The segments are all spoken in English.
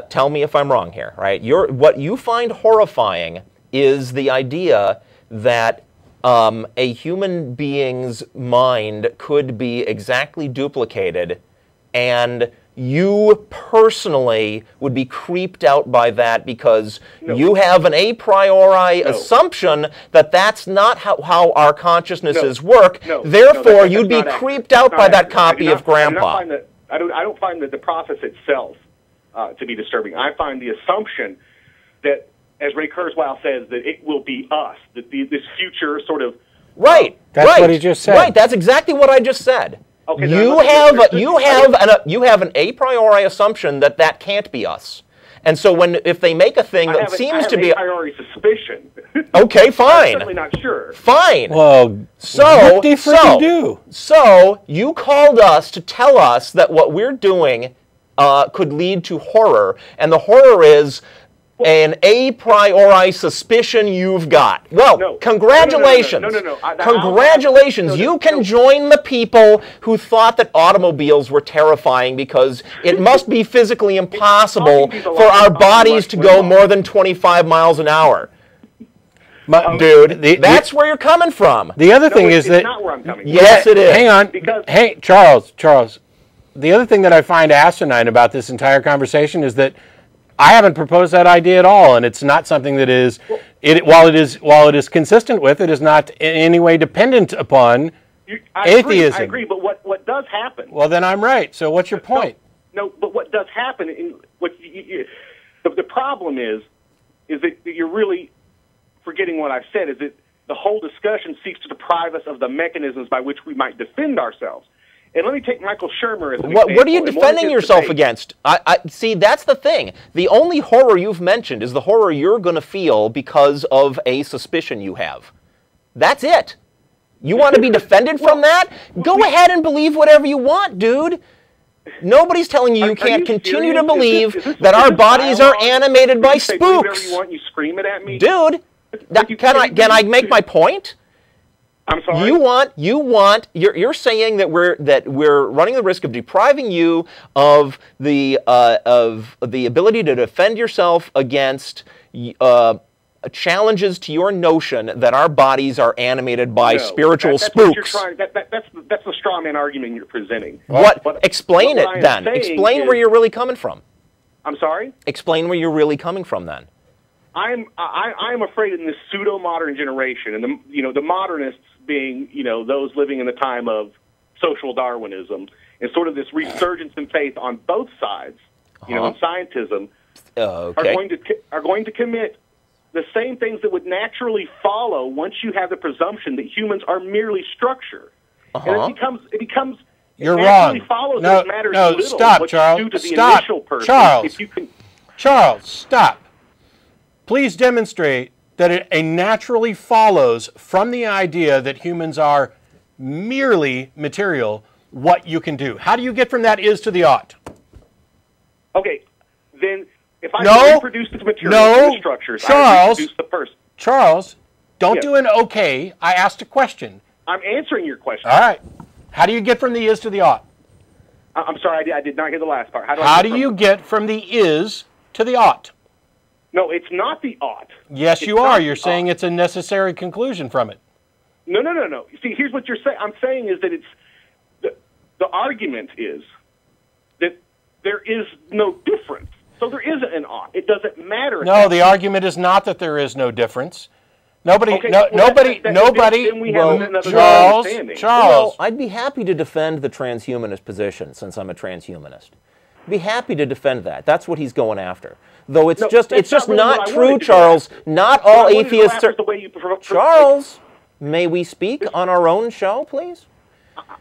tell me if I'm wrong here, right? What you find horrifying is the idea that a human being's mind could be exactly duplicated, and you personally would be creeped out by that because you have an a priori assumption that that's not how our consciousnesses work. Therefore, you'd be creeped out by that copy of Grandpa. I don't find the process itself to be disturbing. I find the assumption that, as Ray Kurzweil says, that it will be us, that this future sort of... Right. That's what he just said. Right. That's exactly what I just said. Okay, you have an a priori assumption that that can't be us, and so if they make a thing that seems to be a priori suspicion. Okay, fine. I'm certainly not sure. Fine. Well, what do you freaking do? So you called us to tell us that what we're doing could lead to horror, and the horror is an a priori suspicion you've got. Well, congratulations. No. Congratulations. You can join the people who thought that automobiles were terrifying because it must be physically impossible for our bodies to go more than 25 miles an hour. Dude, that's where you're coming from. The other thing is that... not where I'm coming from. Yes, it is. Hang on. Hey, Charles. The other thing that I find asinine about this entire conversation is that I haven't proposed that idea at all, and it's not something that is, while it is consistent with, it is not in any way dependent upon atheism. I agree, but what does happen? Well, then I'm right. So what's your point? No, but what does happen? The problem is that you're really forgetting what I've said. Is that the whole discussion seeks to deprive us of the mechanisms by which we might defend ourselves. And let me take Michael Shermer as an example. What are you defending yourself against? See, that's the thing. The only horror you've mentioned is the horror you're going to feel because of a suspicion you have. That's it. You want to be defended from that? Go ahead and believe whatever you want, dude. Nobody's telling you you can't continue to believe that our bodies are animated by spooks. Whatever you want, you scream it at me. Dude, can I make my point? I'm sorry? You're saying that we're running the risk of depriving you of the ability to defend yourself against challenges to your notion that our bodies are animated by spiritual spooks. That's the straw man argument you're presenting. Explain it then. Explain where you're really coming from. I'm sorry? Explain where you're really coming from then. I'm afraid in this pseudo-modern generation, and the modernists being those living in the time of social Darwinism, and sort of this resurgence in faith on both sides, in scientism, are going to commit the same things that would naturally follow once you have the presumption that humans are merely structure, and it becomes. You're wrong. Follows no, stop, Charles. Stop, Charles. Charles, stop. Please demonstrate that it naturally follows from the idea that humans are merely material what you can do. How do you get from that is to the ought? Okay, then if I reproduce the material structures, Charles, I reproduce the person. Charles, don't do an okay. I asked a question. I'm answering your question. All right. How do you get from the is to the ought? I'm sorry, I did not hear the last part. How do you get from the is to the ought? No, it's not the ought. Yes, you are. You're saying it's a necessary conclusion from it. No. See, here's what you're saying. I'm saying is that the argument is that there is no difference. So there isn't an ought. It doesn't matter. No, the argument is not that there is no difference. Nobody. Charles. Well, I'd be happy to defend the transhumanist position since I'm a transhumanist. I'd be happy to defend that. That's what he's going after. Though it's just not true, Charles. Not all atheists are. Charles, may we speak on our own show, please?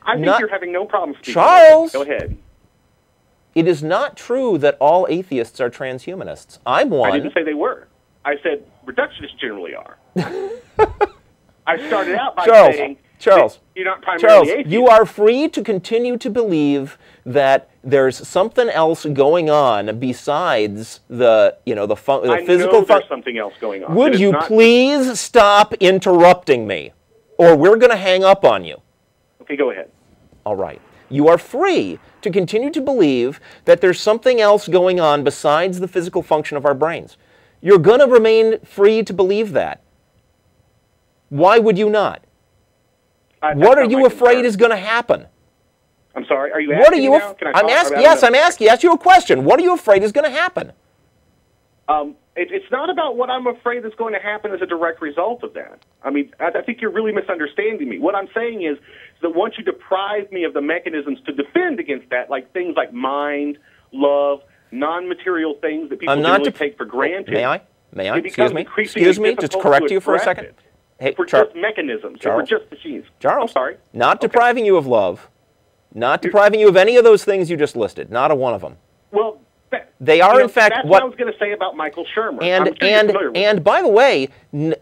I think you're having no problem speaking. Charles, go ahead. It is not true that all atheists are transhumanists. I'm one. I didn't say they were. I said reductionists generally are. I started out by saying, Charles, you're not primarily atheist. You are free to continue to believe that there's something else going on besides the physical function. There's something else going on. Would you please stop interrupting me, or we're going to hang up on you? Okay, go ahead. All right. You are free to continue to believe that there's something else going on besides the physical function of our brains. You're going to remain free to believe that. Why would you not? What are you afraid is going to happen? I'm sorry, are you asking me now? Yes, I'm asking. Ask you a question. What are you afraid is going to happen? It's not about what I'm afraid is going to happen as a direct result of that. I mean, I think you're really misunderstanding me. What I'm saying is that once you deprive me of the mechanisms to defend against that, like things like mind, love, non-material things that people generally take for granted. May I? Excuse me, just correct you for a second. Hey, just mechanisms. Charles, we're just machines. Charles, I'm sorry. Not depriving you of love, not depriving you of any of those things you just listed. Not a one of them. Well, they are, in fact, that's what I was going to say about Michael Shermer. And by the way,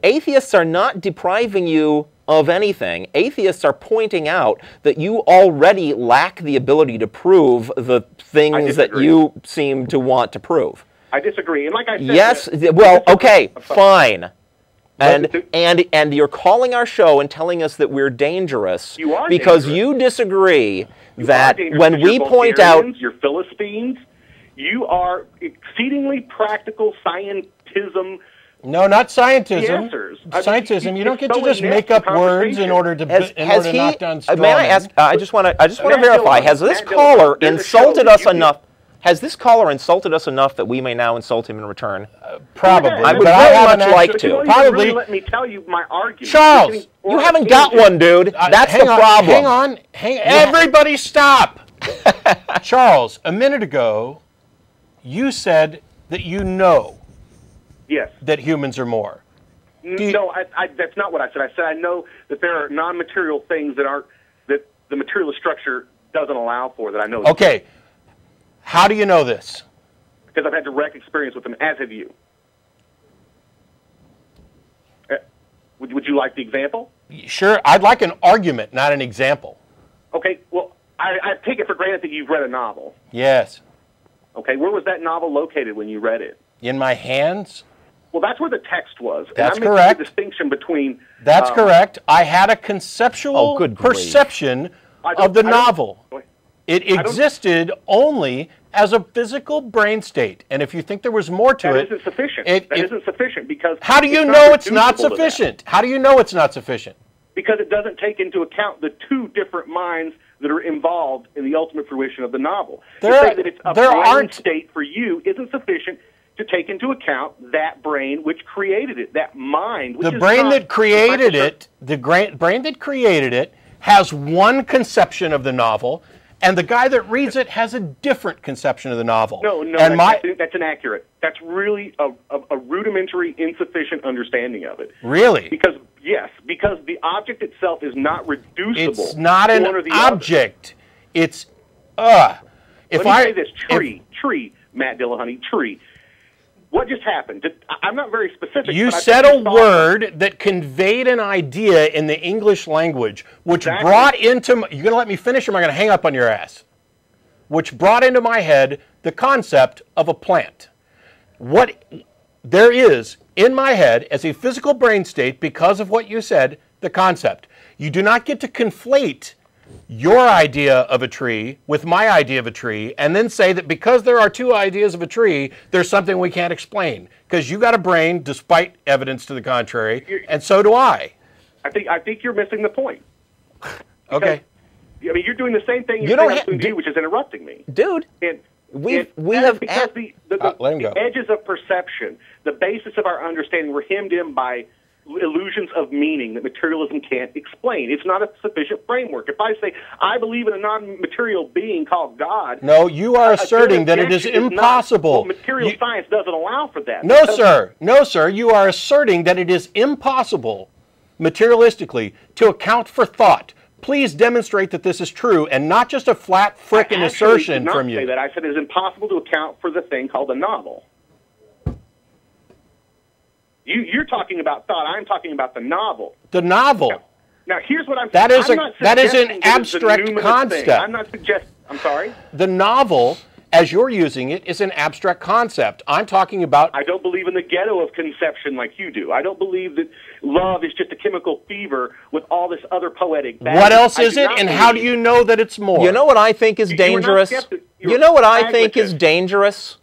atheists are not depriving you of anything. Atheists are pointing out that you already lack the ability to prove the things that you seem to want to prove. I disagree. And like I said, yes, well, okay, fine. And you're calling our show and telling us that we're dangerous because you disagree that when we point out... You're Philistines. You are exceedingly practical scientism. No, not scientism. Answers. Scientism. You don't get to just make up words in order to knock down straw May I ask? I just want to verify. Has this caller insulted us enough? Has this caller insulted us enough that we may now insult him in return? Probably. I would very much like to. Probably. Let me tell you my argument. Charles, you haven't got one, dude. That's the problem. Hang on. Everybody stop. Charles, a minute ago, you said that you know that humans are more. No, that's not what I said. I said I know that there are non-material things that the materialist structure doesn't allow for that I know. Okay. How do you know this? Because I've had direct experience with them, as have you. Would you like the example? Sure. I'd like an argument, not an example. Okay. Well, I take it for granted that you've read a novel. Yes. Okay. Where was that novel located when you read it? In my hands. Well, that's where the text was. That's and I'm correct. The distinction between. That's correct. I had a conceptual perception of the novel. It existed only as a physical brain state, and if you think there was more to it, that isn't sufficient. That isn't sufficient because. How do you know it's not sufficient? How do you know it's not sufficient? Because it doesn't take into account the two different minds that are involved in the ultimate fruition of the novel. To say that it's a brain state for you isn't sufficient to take into account that brain which created it, that mind. Which the brain that created it, brain that created it, has one conception of the novel. And the guy that reads it has a different conception of the novel. No, that's inaccurate. That's really a rudimentary, insufficient understanding of it. Really? Because the object itself is not reducible. It's not an object. It's Let me say this: tree, Matt Dillahunty, tree. What just happened? I'm not very specific. You said a word that conveyed an idea in the English language, which brought into... You're going to let me finish or am I going to hang up on your ass? Which brought into my head the concept of a plant. What there is in my head as a physical brain state, because of what you said, the concept. You do not get to conflate your idea of a tree with my idea of a tree and then say that because there are two ideas of a tree, there's something we can't explain. Because you got a brain, despite evidence to the contrary, and so do I. I think you're missing the point. Okay. I mean, you're doing the same thing you're doing, which is interrupting me. Dude, we have... Because the edges of perception, the basis of our understanding were hemmed in by illusions of meaning that materialism can't explain. It's not a sufficient framework. If I say, I believe in a non-material being called God... No, you are asserting that it is impossible. Material science doesn't allow for that. No, sir. No, sir. You are asserting that it is impossible, materialistically, to account for thought. Please demonstrate that this is true and not just a flat frickin' assertion from you. I did not say that. I said it is impossible to account for the thing called a novel. You're talking about thought. I'm talking about the novel. The novel. Now here's what I'm saying. That is an abstract concept. I'm not suggesting. I'm sorry? The novel as you're using it, is an abstract concept. I'm talking about... I don't believe in the ghetto of conception like you do. I don't believe that love is just a chemical fever with all this other poetic baggage. What else is it, and how do you know that it's more? You know what I think is dangerous? You know what I think is dangerous?